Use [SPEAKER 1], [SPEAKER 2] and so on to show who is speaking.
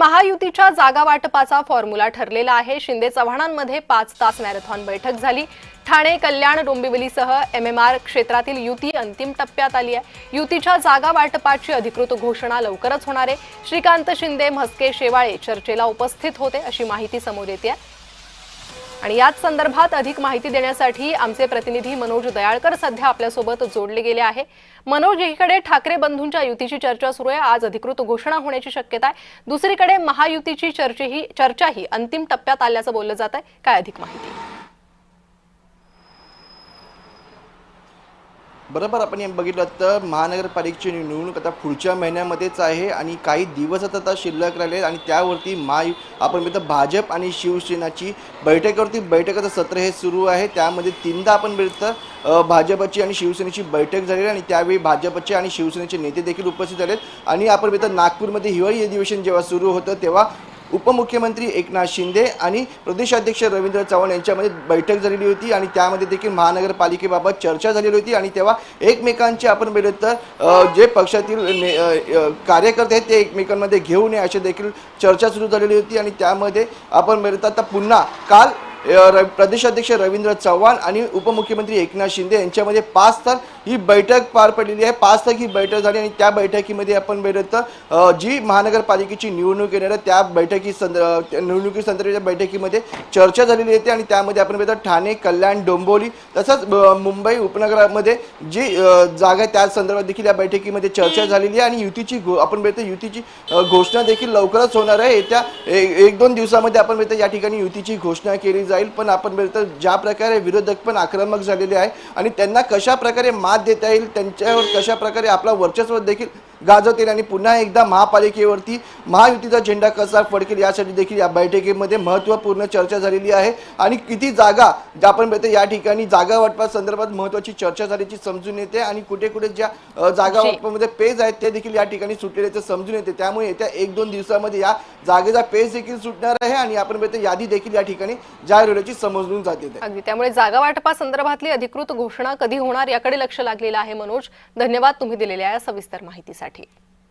[SPEAKER 1] महायुतीच्या जागा वाटपाचा फॉर्म्युला ठरलेला आहे। शिंदे चव्हाणांमध्ये 5 तास मॅरेथॉन बैठक झाली। ठाणे, कल्याण, डोंबिवलीसह एमएमआर क्षेत्रातील युती अंतिम टप्प्यात आली आहे। युतीच्या जागा वाटपाची अधिकृत घोषणा लवकरच होणार आहे। श्रीकांत शिंदे, म्हस्के, शेवाळे चर्चेला उपस्थित होते अशी माहिती समोर येते आहे। आणि याच संदर्भात अधिक माहिती देण्यासाठी आमचे प्रतिनिधी मनोज दयाळकर सध्या आपल्यासोबत जोडले गेले आहे। मनोज, एकीकडे ठाकरे बंधूंच्या युतीची चर्चा सुरू आहे, आज अधिकृत घोषणा होण्याची शक्यता आहे। दुसरीकडे महायुतीची चर्चाही अंतिम टप्प्यात आल्याचं बोललं जात आहे। काय अधिक माहिती?
[SPEAKER 2] बरोबर, आपण बघितलं तर महानगरपालिकेची निवडणूक आता पुढच्या महिन्यामध्येच आहे आणि काही दिवसच आता शिल्लक राहिले आणि त्यावरती आपण बघितलं भाजप आणि शिवसेनाची बैठकाचं सत्र हे सुरू आहे। त्यामध्ये 3दा आपण बघितलं भाजपची आणि शिवसेनेची बैठक झाली आणि त्यावेळी भाजपचे आणि शिवसेनेचे नेते देखील उपस्थित झालेत। आणि आपण बघितलं नागपूरमध्ये हिवाळी अधिवेशन जेव्हा सुरू होतं तेव्हा उपमुख्यमंत्री एकनाथ शिंदे आणि प्रदेशाध्यक्ष रवींद्र चव्हाण यांच्यामध्ये बैठक झालेली होती आणि त्यामध्ये देखील महानगरपालिकेबाबत चर्चा झालेली होती आणि तेव्हा एकमेकांचे आपण बघितलं तर जे पक्षातील कार्यकर्ते आहेत ते एकमेकांमध्ये घेऊ नये अशी देखील चर्चा सुरू झालेली होती। आणि त्यामध्ये आपण बघितलं आता पुन्हा काल प्रदेशाध्यक्ष रवींद्र चव्हाण आणि उपमुख्यमंत्री एकनाथ शिंदे यांच्यामध्ये 5 तास ही बैठक पार पडलेली आहे। 5 तास ही बैठक झाली आणि त्या बैठकीमध्ये आपण बघितलं जी महानगरपालिकेची निवडणूक येणार आहे त्या निवडणुकी संदर्भाच्या बैठकीमध्ये चर्चा झालेली होती आणि त्यामध्ये आपण बघितलं ठाणे, कल्याण, डोंबिवली तसंच मुंबई उपनगरामध्ये जी जागा आहे त्या संदर्भात देखील या बैठकीमध्ये चर्चा झालेली आहे आणि आपण बघितलं युतीची घोषणा देखील लवकरच होणार आहे। येत्या 1-2 दिवसामध्ये आपण बघितलं या ठिकाणी युतीची घोषणा केली जाईल। पण आपण बघितलं ज्या प्रकारे विरोधक पण आक्रमक झालेले आहे आणि त्यांना कशा प्रकारे मात देता येईल, त्यांच्यावर कशा प्रकारे आपला वर्चस्व देखील गाजवता येईल आणि पुन्हा एकदा महापालिकेवरती महायुतीचा झेंडा कसा फडकेल यासाठी देखील या बैठकीमध्ये महत्त्वपूर्ण चर्चा झालेली आहे। आणि किती जागा आपण बघितलं या ठिकाणी जागा वाटपा संदर्भात महत्त्वाची चर्चा झाल्याची समजून येते आणि कुठे कुठे ज्या जागा वाटपामध्ये पेज आहेत ते देखील या ठिकाणी सुटलेल्याचे समजून येते। त्यामुळे येत्या 1-2 दिवसामध्ये या जागेचा पेज देखील सुटणार आहे आणि आपण बघितलं यादी देखील या ठिकाणी जाहीर होण्याची समजून जाते।
[SPEAKER 1] अगदी, त्यामुळे जागा वाटपा संदर्भातली अधिकृत घोषणा कधी होणार याकडे लक्ष लागलेलं आहे। मनोज, धन्यवाद तुम्ही दिलेल्या या सविस्तर माहितीसाठी।